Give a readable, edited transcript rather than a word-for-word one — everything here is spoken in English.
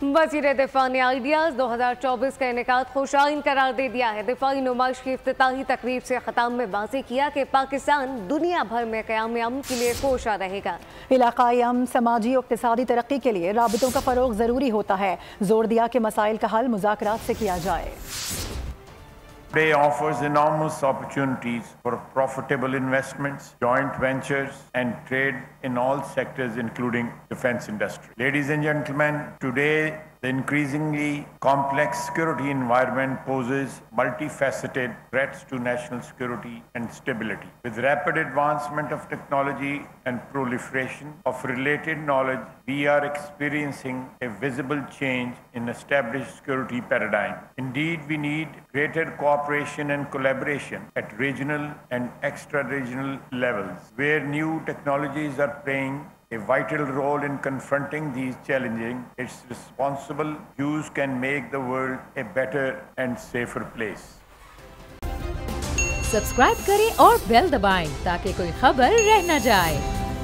वज़ीर दिफा ने आइडियाज़ 2024 का इनेकाद खुशाइन करार दे दिया है। दिफाई नुमाइश की इफ्तिताही तकरीब से ख़ताम में वाज़ेह किया कि पाकिस्तान दुनिया भर में क़याम अमन के लिए कोशा रहेगा। इलाक़ाई अमन, समाजी और इक़्तिसादी तरक्की के लिए राबितों का फ़रोग़ ज़रूरी होता है। जोर दिया कि मसाइल का हल मुज़ाकरात से किया जाए। Today offers enormous opportunities for profitable investments, joint ventures, and trade in all sectors, including defense industry. Ladies and gentlemen, today the increasingly complex security environment poses multifaceted threats to national security and stability. With rapid advancement of technology and proliferation of related knowledge, we are experiencing a visible change in established security paradigm. Indeed, we need greater cooperation and collaboration at regional and extra-regional levels, where new technologies are playing a vital role in confronting these challenges. Its responsible use can make the world a better and safer place. Subscribe करें और bell दबाएं ताकि कोई खबर रह न जाए।